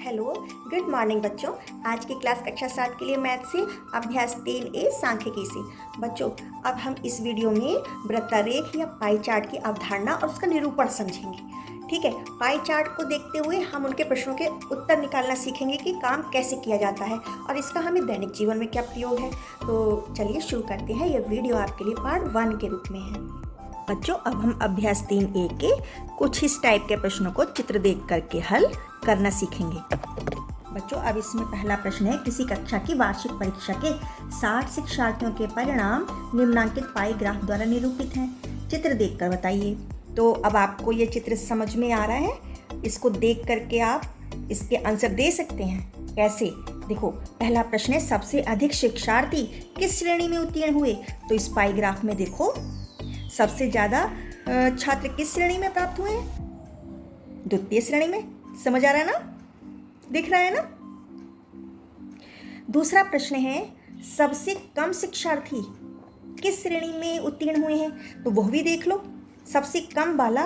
Hello, good morning बच्चों। आज की क्लास कक्षा 7 के लिए मैथ से अभ्यास 3A सांख्यिकी से। बच्चों, अब हम इस वीडियो में वृत्तारेख या पाई चार्ट की अवधारणा और उसका निरूपण समझेंगे। ठीक है, पाई चार्ट को देखते हुए हम उनके प्रश्नों के उत्तर निकालना सीखेंगे कि काम कैसे किया जाता है और इसका हमें दैनिक जीवन में क्या प्रयोग है। तो चलिए शुरू करते हैं। यह वीडियो आपके लिए पार्ट 1 के रूप में है। बच्चों, अब हम अभ्यास 3A के कुछ इस टाइप के प्रश्नों को चित्र देख करके हल करना सीखेंगे। बच्चों, अब इसमें पहला प्रश्न है, किसी कक्षा की वार्षिक परीक्षा के 60 शिक्षार्थियों के परिणाम निम्नांकित पाई ग्राफ द्वारा निरूपित हैं। चित्र देखकर बताइए। तो अब आपको ये चित्र समझ में आ रहा है। इसको देख करके आप इसके आंसर दे सकते हैं। कैसे? देखो, पहला प्रश्न है, सबसे अधिक शिक्षार्थी किस श्रेणी में उत्तीर्ण हुए? तो इस पाई ग्राफ में देखो, सबसे ज्यादा छात्र किस श्रेणी में प्राप्त हुए हैं? द्वितीय श्रेणी में। समझ आ रहा है ना? दिख रहा है ना? दूसरा प्रश्न है, सबसे कम शिक्षार्थी किस श्रेणी में उत्तीर्ण हुए हैं? तो वह भी देख लो। सबसे कम वाला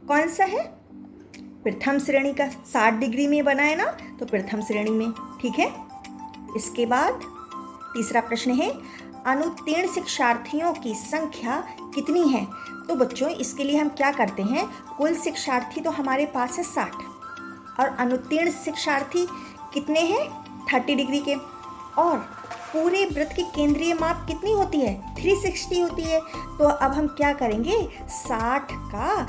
कौन सा है? प्रथम श्रेणी का। 60 डिग्री में बना है ना, तो प्रथम श्रेणी में। ठीक है। इसके बाद तीसरा प्रश्न है, अनुत्तीर्ण शिक्षार्थियों की संख्या कितनी है? तो बच्चों, इसके लिए हम क्या करते हैं, कुल शिक्षार्थी तो हमारे पास है 60 और अनुत्तीर्ण शिक्षार्थी कितने हैं? 30 डिग्री के। और पूरे वृत्त की केंद्रीय माप कितनी होती है? 360 होती है। तो अब हम क्या करेंगे, 60 का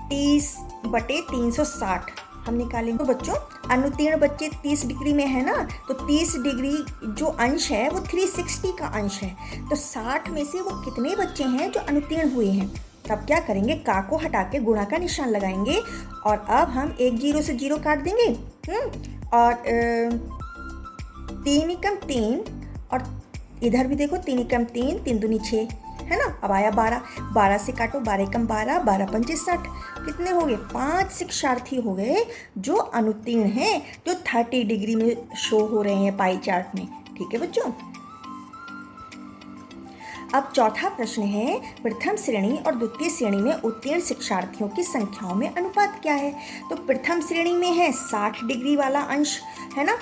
30/360 हम निकालेंगे। तो बच्चों, अनुत्तीर्ण बच्चे 30 डिग्री में है ना, तो 30 डिग्री जो अंश है वो 360 का अंश है। तो 60 में से वो कितने बच्चे हैं जो अनुत्तीर्ण हुए हैं? तब क्या करेंगे, का को हटा के गुणा का निशान लगाएंगे और अब हम एक जीरो से जीरो काट देंगे। और 3 एकम 3 और इधर भी देखो, 3 एकम 3, 3 दूनी 6 है ना। अब आया 12, 12 से काटो, 12 एकम 12, 12 पंचे 60। कितने हो गए? 5 शिक्षार्थी हो गए जो अनुत्तीर्ण हैं, जो 30 डिग्री में शो हो रहे हैं पाई चार्ट में। ठीक है बच्चों। अब चौथा प्रश्न है, प्रथम श्रेणी और द्वितीय श्रेणी में उत्तीर्ण शिक्षार्थियों की संख्याओं में अनुपात क्या है? तो प्रथम श्रेणी में है 60 डिग्री वाला अंश, है ना,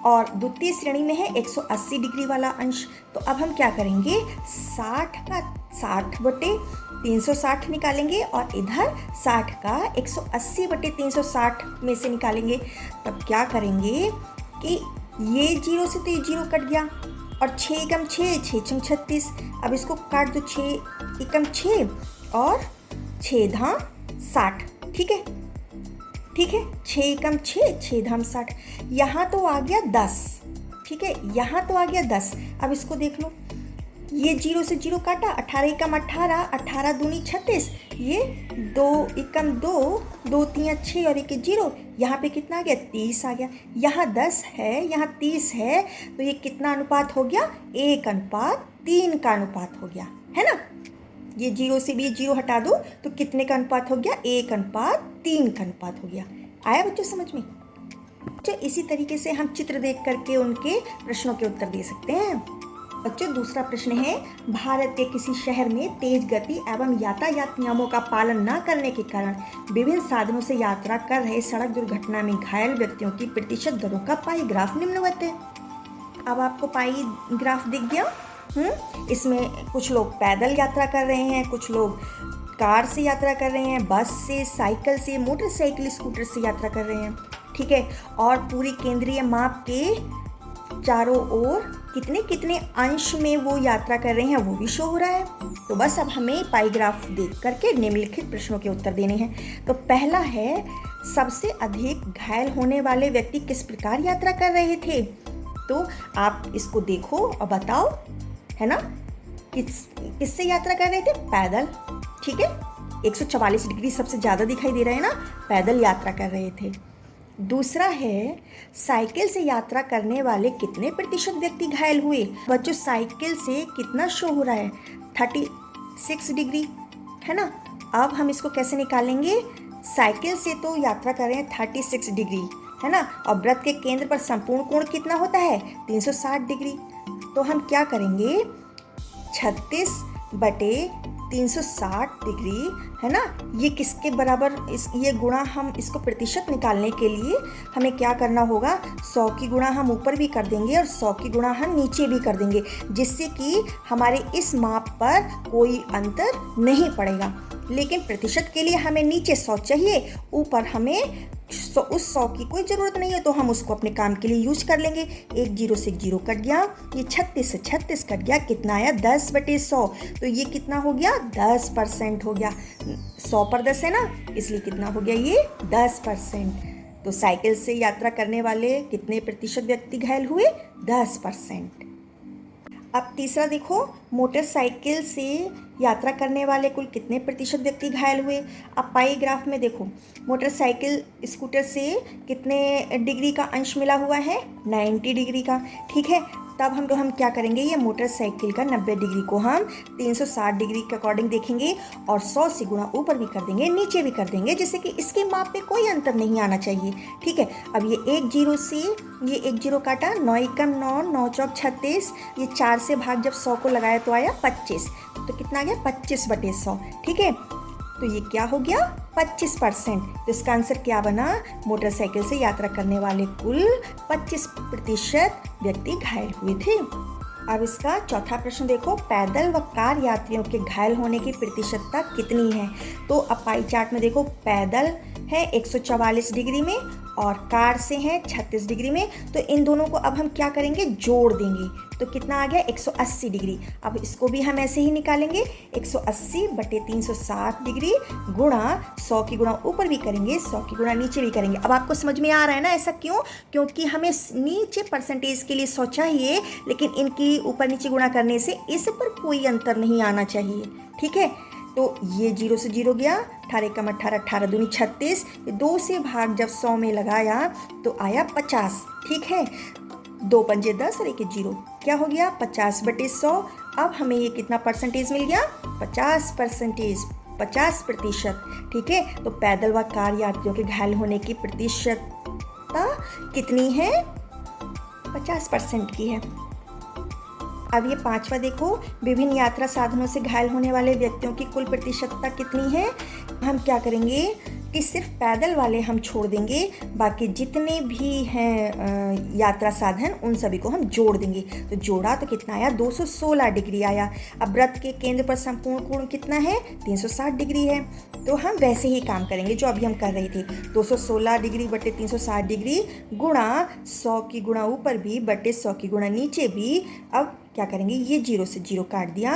और द्वितीय श्रेणी में है 180 डिग्री वाला अंश। तो अब हम क्या करेंगे, 60 का 60/360 निकालेंगे और इधर 60 का 180/360 में से निकालेंगे। तब क्या करेंगे कि ये जीरो से तो ये जीरो कट गया और 6 एकम 6, 6 छंग 36। अब इसको काट दो, 6 एकम 6 और 6 धाम 60। ठीक है, ठीक है, 6 एकम 6, 6 धाम 60। यहाँ तो आ गया 10। ठीक है, यहाँ तो आ गया 10। अब इसको देख लो, ये जीरो से जीरो काटा, 18 एकम 18, 18 दूनी 36, ये 2 एकम 2, 2 तियाँ 6 और एक जीरो। यहाँ पे कितना आ गया? 30 आ गया। यहाँ 10 है, यहाँ 30 है, तो ये कितना अनुपात हो गया? 1:3 का अनुपात हो गया, है ना। ये जीरो से भी जीरो हटा दो तो कितने का अनुपात हो गया? 1:3 का अनुपात हो गया। आया बच्चों समझ में? बच्चों, इसी तरीके से हम चित्र देख करके उनके प्रश्नों के उत्तर दे सकते हैं। बच्चों, दूसरा प्रश्न है, भारत के किसी शहर में तेज गति एवं यातायात नियमों का पालन न करने के कारण विभिन्न साधनों से यात्रा कर रहे सड़क दुर्घटना में घायल व्यक्तियों की प्रतिशत दरों का पाई ग्राफ निम्नवत है। अब आपको पाई ग्राफ दिख गया। इसमें कुछ लोग पैदल यात्रा कर रहे हैं, कुछ लोग कार से यात्रा कर रहे हैं, बस से, साइकिल से, मोटरसाइकिल, स्कूटर से यात्रा कर रहे हैं। ठीक है, और पूरी केंद्रीय माप के चारों ओर कितने कितने अंश में वो यात्रा कर रहे हैं वो भी शो हो रहा है। तो बस अब हमें पाई ग्राफ देख करके निम्नलिखित प्रश्नों के उत्तर देने हैं। तो पहला है, सबसे अधिक घायल होने वाले व्यक्ति किस प्रकार यात्रा कर रहे थे? तो आप इसको देखो और बताओ, है ना, किससे यात्रा कर रहे थे? पैदल। ठीक है, 144 डिग्री सबसे ज़्यादा दिखाई दे रहा है ना, पैदल यात्रा कर रहे थे। दूसरा है, साइकिल से यात्रा करने वाले कितने प्रतिशत व्यक्ति घायल हुए? बच्चों, साइकिल से कितना शो हो रहा है? 36 डिग्री, है ना। अब हम इसको कैसे निकालेंगे? साइकिल से तो यात्रा कर रहे हैं 36 डिग्री, है ना, और वृत्त के केंद्र पर संपूर्ण कोण कितना होता है? 360 डिग्री। तो हम क्या करेंगे, 36/360 360 डिग्री है ना, ये किसके बराबर, ये गुणा हम इसको प्रतिशत निकालने के लिए हमें क्या करना होगा, 100 की गुणा हम ऊपर भी कर देंगे और 100 की गुणा हम नीचे भी कर देंगे, जिससे कि हमारे इस माप पर कोई अंतर नहीं पड़ेगा। लेकिन प्रतिशत के लिए हमें नीचे 100 चाहिए, ऊपर हमें उस 100 की कोई ज़रूरत नहीं है, तो हम उसको अपने काम के लिए यूज कर लेंगे। एक जीरो से एक जीरो कट गया, ये 36 से 36 कट गया, कितना आया 10/100, तो ये कितना हो गया 10% हो गया। 100 पर 10 है ना, इसलिए कितना हो गया ये 10%। तो साइकिल से यात्रा करने वाले कितने प्रतिशत व्यक्ति घायल हुए, 10%। अब तीसरा देखो, मोटरसाइकिल से यात्रा करने वाले कुल कितने प्रतिशत व्यक्ति घायल हुए। अब पाई ग्राफ में देखो, मोटरसाइकिल स्कूटर से कितने डिग्री का अंश मिला हुआ है, 90 डिग्री का, ठीक है। तब हम क्या करेंगे, ये मोटरसाइकिल का 90 डिग्री को हम 360 डिग्री के अकॉर्डिंग देखेंगे और 100 से गुणा ऊपर भी कर देंगे, नीचे भी कर देंगे, जिससे कि इसके माप में कोई अंतर नहीं आना चाहिए, ठीक है। अब ये एक जीरो से ये एक जीरो काटा, 9 एकम 9, 9 चौक 36, ये 4 से भाग जब 100 को लगाया तो आया 25, तो कितना आ गया 25/100, ठीक है। तो ये क्या हो गया 25%। तो इसका आंसर क्या बना, मोटरसाइकिल से यात्रा करने वाले कुल 25% व्यक्ति घायल हुए थे। अब इसका चौथा प्रश्न देखो, पैदल व कार यात्रियों के घायल होने की प्रतिशतता कितनी है। तो अब पाई चार्ट में देखो, पैदल है 144 डिग्री में और कार से है 36 डिग्री में, तो इन दोनों को अब हम क्या करेंगे, जोड़ देंगे, तो कितना आ गया 180 डिग्री। अब इसको भी हम ऐसे ही निकालेंगे, 180/360 डिग्री गुणा 100 की गुणा ऊपर भी करेंगे, 100 की गुणा नीचे भी करेंगे। अब आपको समझ में आ रहा है ना, ऐसा क्यों, क्योंकि हमें नीचे परसेंटेज के लिए 100 चाहिए, लेकिन इनकी ऊपर नीचे गुणा करने से इस पर कोई अंतर नहीं आना चाहिए, ठीक है। तो ये 0 से 0 गया, 18 कम 18, 18 दूनी 36, 2 से भाग जब 100 में लगाया तो आया 50, ठीक है। 2 पंजे 10 और 1 0, क्या हो गया 50/100। अब हमें ये कितना परसेंटेज मिल गया, 50%, 50%, ठीक है। तो पैदल व कार यात्रियों के घायल होने की प्रतिशतता कितनी है, 50% की है। अब ये पांचवा देखो, विभिन्न यात्रा साधनों से घायल होने वाले व्यक्तियों की कुल प्रतिशतता कितनी है। हम क्या करेंगे कि सिर्फ पैदल वाले हम छोड़ देंगे, बाकी जितने भी हैं यात्रा साधन उन सभी को हम जोड़ देंगे। तो जोड़ा तो कितना आया 216 डिग्री आया। अब वृत्त के केंद्र पर संपूर्ण कोण कितना है, 360 डिग्री है। तो हम वैसे ही काम करेंगे जो अभी हम कर रहे थे, 216 डिग्री बटे 360 डिग्री गुणा 100 की गुणा ऊपर भी बटे 100 की गुणा नीचे भी। अब क्या करेंगे, ये 0 से 0 काट दिया।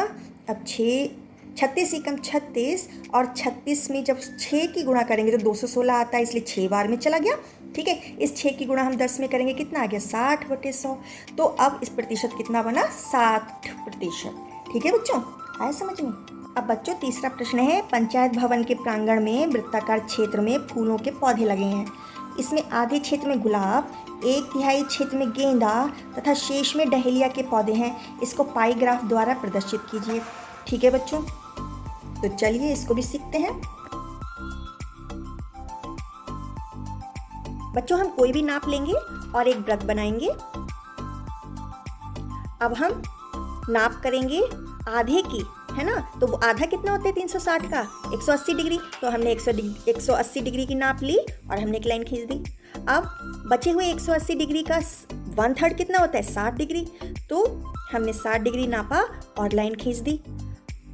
अब 36 एकम 36 और 36 में जब 6 की गुणा करेंगे तो 216 आता है, इसलिए 6 बार में चला गया, ठीक है। इस 6 की गुणा हम 10 में करेंगे, कितना आ गया 60/100। तो अब इस प्रतिशत कितना बना, 60%, ठीक है बच्चों, आया समझ में। अब बच्चों तीसरा प्रश्न है, पंचायत भवन के प्रांगण में वृत्ताकार क्षेत्र में फूलों के पौधे लगे हैं। इसमें आधे क्षेत्र में गुलाब, 1/3 क्षेत्र में गेंदा तथा शेष में डहेलिया के पौधे हैं। इसको पाई ग्राफ द्वारा प्रदर्शित कीजिए, ठीक है बच्चों। तो चलिए इसको भी सीखते हैं। बच्चों हम कोई भी नाप लेंगे और एक वृत्त बनाएंगे। अब हम नाप करेंगे आधे की, है ना, तो वो आधा कितना होता है 360 का, 180 डिग्री। तो हमने 180 डिग्री की नाप ली और हमने एक लाइन खींच दी। अब बचे हुए 180 डिग्री का 1/3 कितना होता है 60 डिग्री, तो हमने 60 डिग्री नापा और लाइन खींच दी।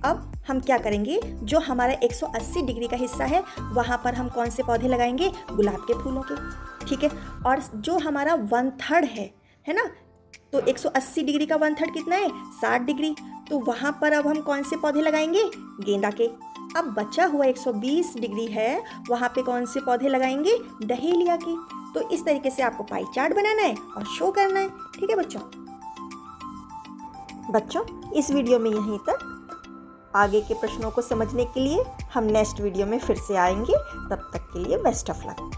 अब हम क्या करेंगे, जो हमारा 180 डिग्री का हिस्सा है वहाँ पर हम कौन से पौधे लगाएंगे, गुलाब के फूलों के, ठीक है। और जो हमारा 1/3 है ना, तो 180 डिग्री का 1/3 कितना है 60 डिग्री, तो वहाँ पर अब हम कौन से पौधे लगाएंगे, गेंदा के। अब बचा हुआ 120 डिग्री है, वहाँ पे कौन से पौधे लगाएंगे, डहेलिया के। तो इस तरीके से आपको पाई चार्ट बनाना है और शो करना है, ठीक है बच्चों। बच्चों इस वीडियो में यहीं तक। आगे के प्रश्नों को समझने के लिए हम नेक्स्ट वीडियो में फिर से आएंगे। तब तक के लिए बेस्ट ऑफ लक।